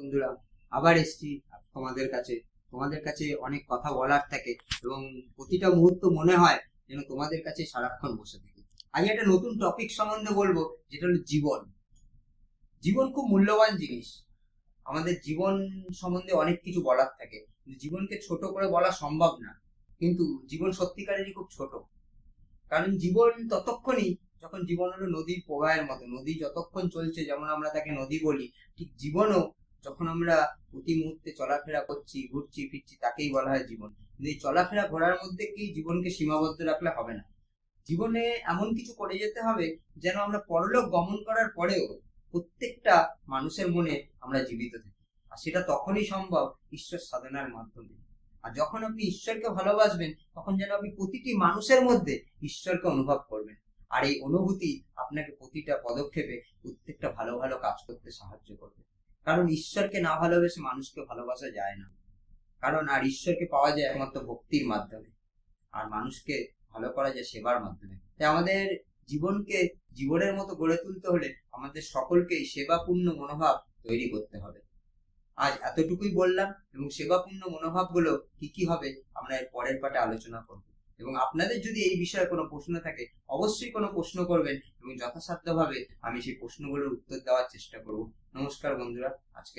বন্ধুরা, আবার এসছি তোমাদের কাছে অনেক কথা বলার থাকে এবং প্রতিটা মুহূর্ত মনে হয় যেন তোমাদের কাছে সারাক্ষণ বসে থাকি। আজ একটা নতুন টপিক সম্বন্ধে বলবো, যেটা হলো জীবন। জীবন খুব মূল্যবান জিনিস। আমাদের জীবন সম্বন্ধে অনেক কিছু বলার থাকে, কিন্তু জীবনকে ছোট করে বলা সম্ভব না। কিন্তু জীবন সত্যিকারেরই খুব ছোট, কারণ জীবন ততক্ষণই যখন জীবন হলো নদীর প্রবাহের মতো। নদী যতক্ষণ চলছে, যেমন আমরা তাকে নদী বলি, ঠিক জীবনও যখন আমরা প্রতি মুহূর্তে চলাফেরা করছি, ঘুরছি ফিরছি, তাকেই বলা হয় জীবন। কিন্তু এই চলাফেরা ঘোরার মধ্যে কি জীবনকে সীমাবদ্ধ রাখলে হবে না। জীবনে এমন কিছু করে যেতে হবে যেন আমরা পরলোক গমন করার পরেও প্রত্যেকটা মানুষের মনে আমরা জীবিত থাকি। আর সেটা তখনই সম্ভব ঈশ্বর সাধনার মাধ্যমে। আর যখন আপনি ঈশ্বরকে ভালোবাসবেন, তখন যেন আপনি প্রতিটি মানুষের মধ্যে ঈশ্বরকে অনুভব করবেন। আর এই অনুভূতি আপনাকে প্রতিটা পদক্ষেপে প্রত্যেকটা ভালো ভালো কাজ করতে সাহায্য করবে। কারণ ঈশ্বরকে না ভালোবেসে মানুষকে ভালোবাসা যায় না। কারণ আর ঈশ্বরকে পাওয়া যায় একমাত্র ভক্তির মাধ্যমে, আর মানুষকে ভালো করা যায় সেবার মাধ্যমে। তাই আমাদের জীবনকে জীবনের মতো গড়ে তুলতে হলে আমাদের সকলকেই সেবাপূর্ণ মনোভাব তৈরি করতে হবে। আজ এতটুকুই বললাম, এবং সেবাপূর্ণ মনোভাবগুলো কি কি হবে আমরা এর পরের পাঠে আলোচনা করব। এবং আপনাদের যদি এই বিষয়ে কোনো প্রশ্ন থাকে, অবশ্যই কোনো প্রশ্ন করবেন এবং যথাসাধ্যভাবে আমি সেই প্রশ্নগুলোর উত্তর দেওয়ার চেষ্টা করব। নমস্কার বন্ধুরা, আজকের